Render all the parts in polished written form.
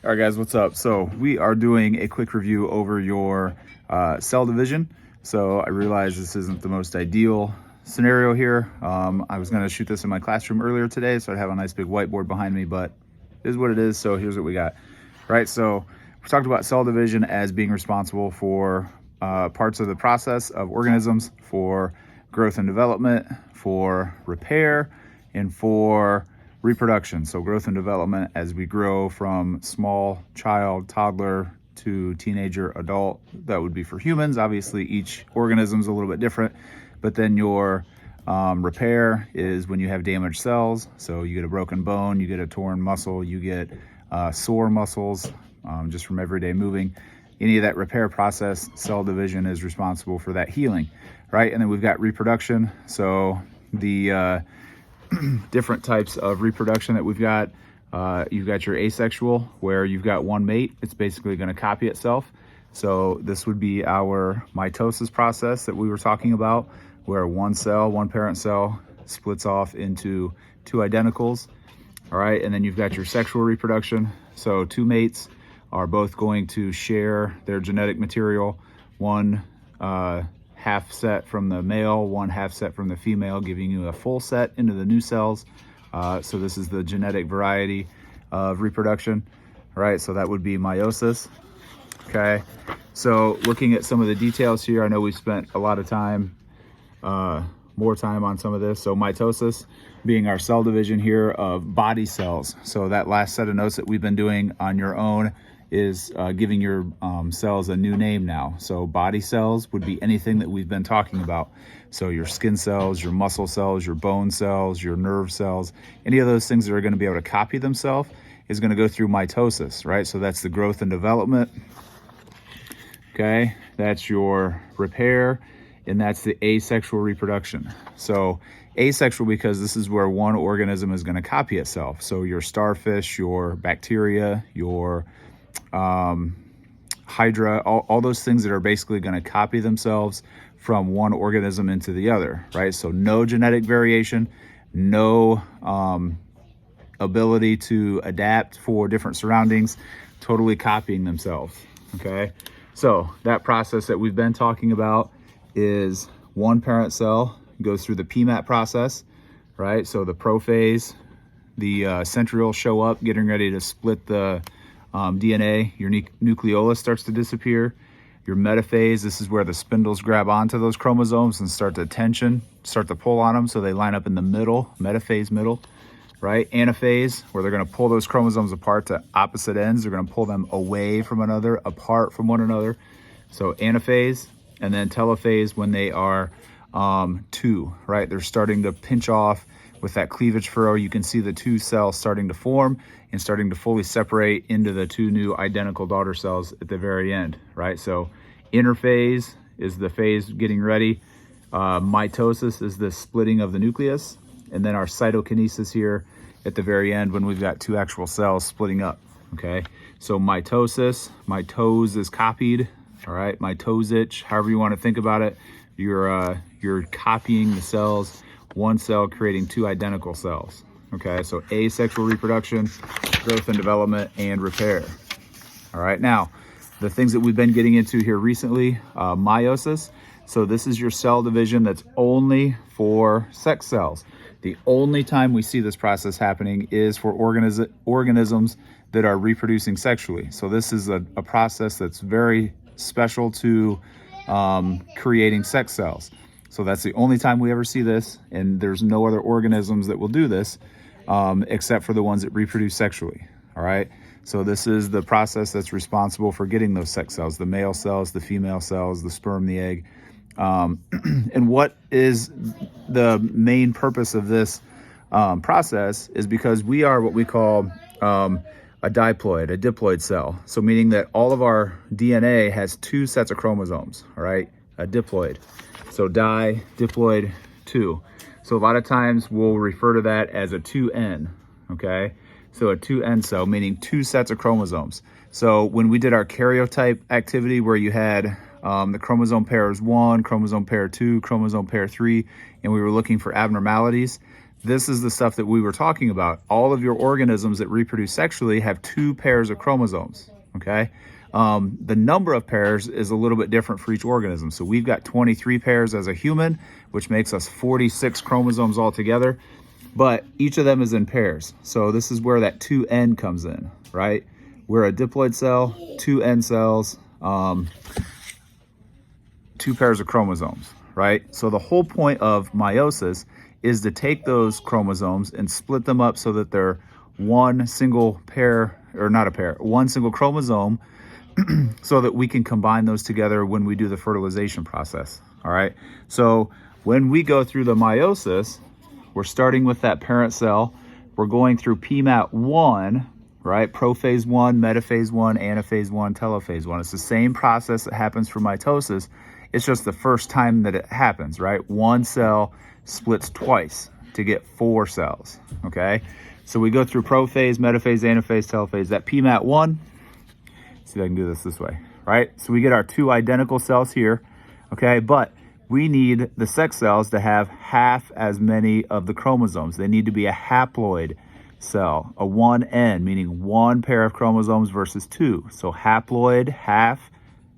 All right, guys, what's up? So we are doing a quick review over your cell division. So I realize this isn't the most ideal scenario here. I was going to shoot this in my classroom earlier today, so I'd have a nice big whiteboard behind me, but it is what it is. So here's what we got. Right, so we talked about cell division as being responsible for parts of the process of organisms, for growth and development, for repair, and for reproduction. So growth and development as we grow from small child, toddler to teenager, adult. That would be for humans. Obviously, each organism is a little bit different. But then your repair is when you have damaged cells. So you get a broken bone, you get a torn muscle, you get sore muscles just from everyday moving. Any of that repair process, cell division is responsible for that healing, right? And then we've got reproduction. So the different types of reproduction that we've got. You've got your asexual, where you've got one mate. It's basically going to copy itself. So this would be our mitosis process that we were talking about, where one cell, one parent cell, splits off into two identicals. All right, and then you've got your sexual reproduction. So two mates are both going to share their genetic material, one half set from the male, one half set from the female, giving you a full set into the new cells. So this is the genetic variety of reproduction, right? So that would be meiosis. Okay, so looking at some of the details here, I know we spent a lot of time, more time on some of this. So mitosis being our cell division here of body cells. So that last set of notes that we've been doing on your own is giving your cells a new name now. So body cells would be anything that we've been talking about. So your skin cells, your muscle cells, your bone cells, your nerve cells, any of those things that are going to be able to copy themselves is going to go through mitosis, right? So that's the growth and development. Okay, that's your repair, and that's the asexual reproduction. So asexual because this is where one organism is going to copy itself. So your starfish, your bacteria, your hydra, all those things that are basically going to copy themselves from one organism into the other, right? So no genetic variation, no ability to adapt for different surroundings, totally copying themselves, okay? So that process that we've been talking about is one parent cell goes through the PMAT process, right? So the prophase, the centrioles show up, getting ready to split the DNA, your nucleolus starts to disappear. Your metaphase, this is where the spindles grab onto those chromosomes and start to pull on them so they line up in the middle, metaphase middle, right? Anaphase, where they're going to pull those chromosomes apart to opposite ends. They're going to pull them away from another, apart from one another. So anaphase, and then telophase when they are two, right? They're starting to pinch off with that cleavage furrow. You can see the two cells starting to form and starting to fully separate into the two new identical daughter cells at the very end, right? So interphase is the phase getting ready. Mitosis is the splitting of the nucleus. And then our cytokinesis here at the very end when we've got two actual cells splitting up, okay? So mitosis, mitose is copied, all right? Mitosich, however you want to think about it, you're copying the cells, one cell creating two identical cells, okay? So asexual reproduction, growth and development, and repair. All right, now, the things that we've been getting into here recently, meiosis. So this is your cell division that's only for sex cells. The only time we see this process happening is for organisms that are reproducing sexually. So this is a process that's very special to creating sex cells. So that's the only time we ever see this, and there's no other organisms that will do this except for the ones that reproduce sexually, all right? So this is the process that's responsible for getting those sex cells, the male cells, the female cells, the sperm, the egg. And what is the main purpose of this process is because we are what we call a diploid cell. So meaning that all of our DNA has two sets of chromosomes, all right? A diploid. So diploid 2. So a lot of times we'll refer to that as a 2N, okay? So a 2N cell, meaning two sets of chromosomes. So when we did our karyotype activity where you had the chromosome pairs 1, chromosome pair 2, chromosome pair 3, and we were looking for abnormalities, this is the stuff that we were talking about. All of your organisms that reproduce sexually have 2 pairs of chromosomes, okay? The number of pairs is a little bit different for each organism. So we've got 23 pairs as a human, which makes us 46 chromosomes altogether, but each of them is in pairs. So this is where that 2N comes in, right? We're a diploid cell, 2N cells, 2 pairs of chromosomes, right? So the whole point of meiosis is to take those chromosomes and split them up so that they're one single pair, or not a pair, one single chromosome, so that we can combine those together when we do the fertilization process, all right? So when we go through the meiosis, we're starting with that parent cell. We're going through PMAT 1, right? Prophase 1, metaphase 1, anaphase 1, telophase 1. It's the same process that happens for mitosis. It's just the first time that it happens, right? One cell splits twice to get 4 cells, okay? So we go through prophase, metaphase, anaphase, telophase. That PMAT 1, see if I can do this way, right? So we get our 2 identical cells here, okay? But we need the sex cells to have half as many of the chromosomes. They need to be a haploid cell, a 1N, meaning 1 pair of chromosomes versus 2. So haploid, half,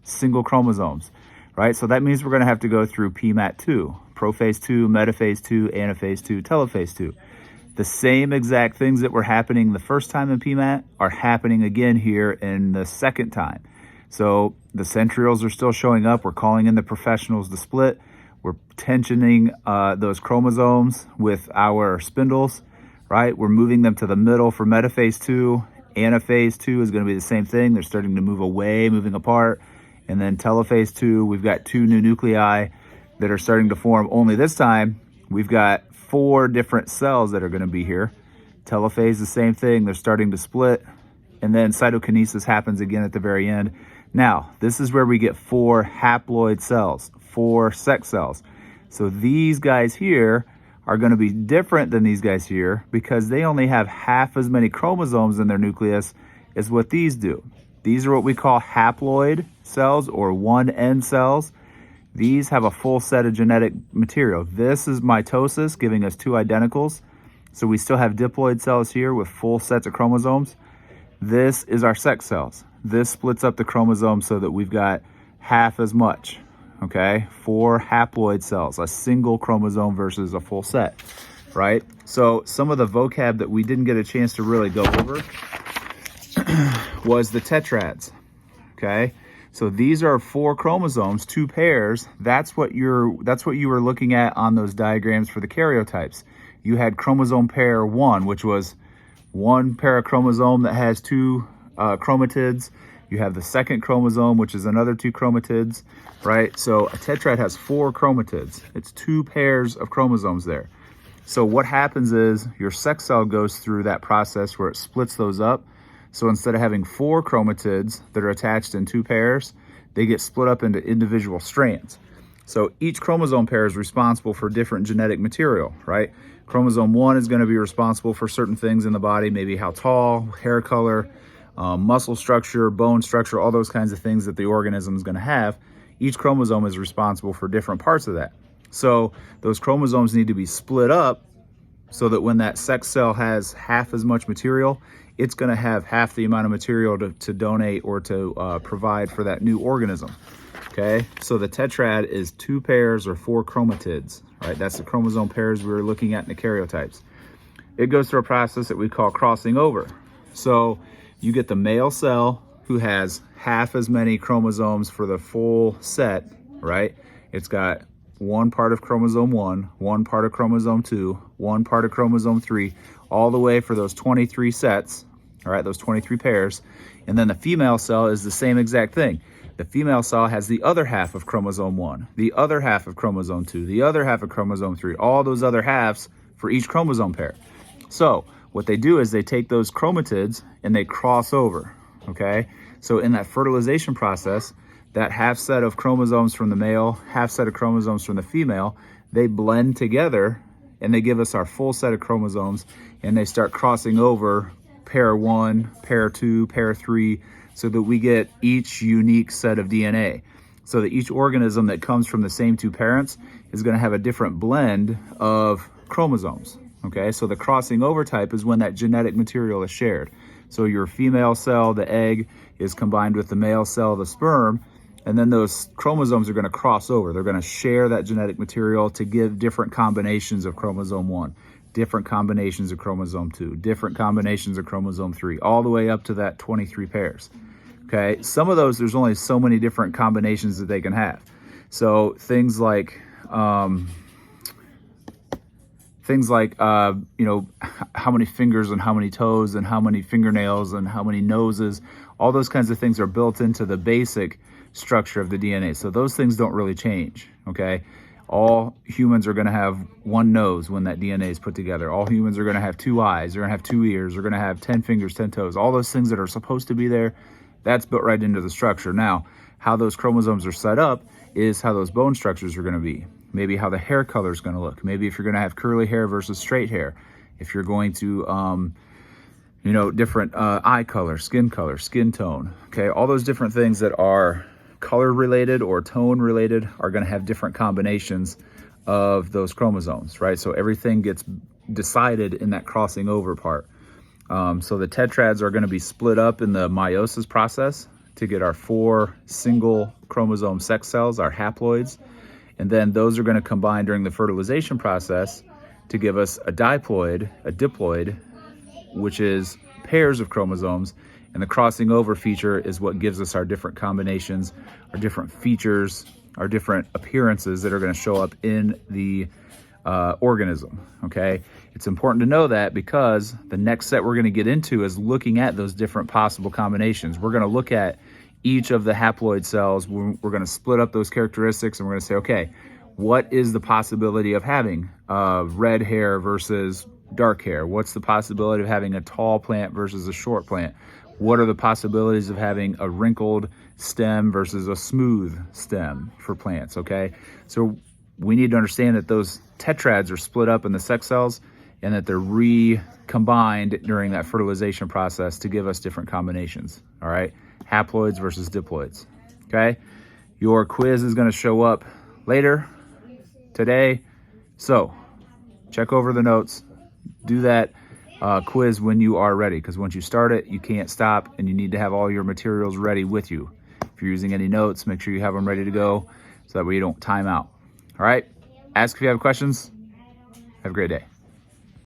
single chromosomes, right? So that means we're going to have to go through PMAT 2, prophase 2, metaphase 2, anaphase 2, telophase 2. The same exact things that were happening the first time in PMAT are happening again here in the second time. So the centrioles are still showing up. We're calling in the professionals to split. We're tensioning those chromosomes with our spindles, right? We're moving them to the middle for metaphase 2. Anaphase 2 is going to be the same thing. They're starting to move away, moving apart. And then telophase 2, we've got 2 new nuclei that are starting to form. Only this time, we've got 4 different cells that are going to be here. Telophase, the same thing. They're starting to split. And then cytokinesis happens again at the very end. Now, this is where we get 4 haploid cells, 4 sex cells. So these guys here are going to be different than these guys here because they only have half as many chromosomes in their nucleus as what these do. These are what we call haploid cells or 1N cells. These have a full set of genetic material. This is mitosis, giving us 2 identicals. So we still have diploid cells here with full sets of chromosomes. This is our sex cells. This splits up the chromosomes so that we've got half as much, okay? 4 haploid cells, a single chromosome versus a full set, right? So some of the vocab that we didn't get a chance to really go over was the tetrads, okay? So these are 4 chromosomes, 2 pairs. That's what you were looking at on those diagrams for the karyotypes. You had chromosome pair 1, which was 1 pair of chromosome that has 2 chromatids. You have the second chromosome, which is another 2 chromatids, right? So a tetrad has 4 chromatids. It's 2 pairs of chromosomes there. So what happens is your sex cell goes through that process where it splits those up. So instead of having 4 chromatids that are attached in 2 pairs, they get split up into individual strands. So each chromosome pair is responsible for different genetic material, right? Chromosome 1 is going to be responsible for certain things in the body, maybe how tall, hair color, muscle structure, bone structure, all those kinds of things that the organism is going to have. Each chromosome is responsible for different parts of that. So those chromosomes need to be split up so that when that sex cell has half as much material, it's going to have half the amount of material to donate or to provide for that new organism. Okay, so the tetrad is 2 pairs or 4 chromatids, right? That's the chromosome pairs we were looking at in the karyotypes. It goes through a process that we call crossing over. So you get the male cell who has half as many chromosomes for the full set, right? It's got 1 part of chromosome 1, 1 part of chromosome 2, 1 part of chromosome 3, all the way for those 23 sets, all right, those 23 pairs. And then the female cell is the same exact thing. The female cell has the other half of chromosome 1, the other half of chromosome 2, the other half of chromosome 3, all those other halves for each chromosome pair. So what they do is they take those chromatids and they cross over, okay? So in that fertilization process, that half set of chromosomes from the male, half set of chromosomes from the female, they blend together and they give us our full set of chromosomes, and they start crossing over pair 1, pair 2, pair 3, so that we get each unique set of DNA. So that each organism that comes from the same 2 parents is going to have a different blend of chromosomes. Okay, so the crossing over type is when that genetic material is shared. So your female cell, the egg, is combined with the male cell, the sperm, and then those chromosomes are going to cross over. They're going to share that genetic material to give different combinations of chromosome 1, different combinations of chromosome 2, different combinations of chromosome 3, all the way up to that 23 pairs. Okay, some of those, there's only so many different combinations that they can have. So things like, you know, how many fingers and how many toes and how many fingernails and how many noses, all those kinds of things are built into the basic structure of the DNA. So those things don't really change, okay? All humans are gonna have one nose when that DNA is put together. All humans are gonna have 2 eyes, they're gonna have 2 ears, they're gonna have 10 fingers, 10 toes. All those things that are supposed to be there, that's built right into the structure. Now, how those chromosomes are set up is how those bone structures are gonna be. Maybe how the hair color is gonna look. Maybe if you're gonna have curly hair versus straight hair. If you're going to, you know, different eye color, skin tone, okay? All those different things that are color related or tone related are going to have different combinations of those chromosomes, right? So everything gets decided in that crossing over part. So the tetrads are going to be split up in the meiosis process to get our 4 single chromosome sex cells, our haploids, and then those are going to combine during the fertilization process to give us a diploid, which is pairs of chromosomes. And the crossing over feature is what gives us our different combinations, our different features, our different appearances that are going to show up in the organism, okay? It's important to know that because the next set we're going to get into is looking at those different possible combinations. We're going to look at each of the haploid cells. We're going to split up those characteristics and we're going to say, okay, what is the possibility of having red hair versus dark hair? What's the possibility of having a tall plant versus a short plant? What are the possibilities of having a wrinkled stem versus a smooth stem for plants, okay? So we need to understand that those tetrads are split up in the sex cells and that they're recombined during that fertilization process to give us different combinations, all right? Haploids versus diploids, okay? Your quiz is gonna show up later today, so check over the notes, do that quiz when you are ready, because once you start it, you can't stop and you need to have all your materials ready with you. If you're using any notes, make sure you have them ready to go so that way you don't time out. All right, ask if you have questions. Have a great day.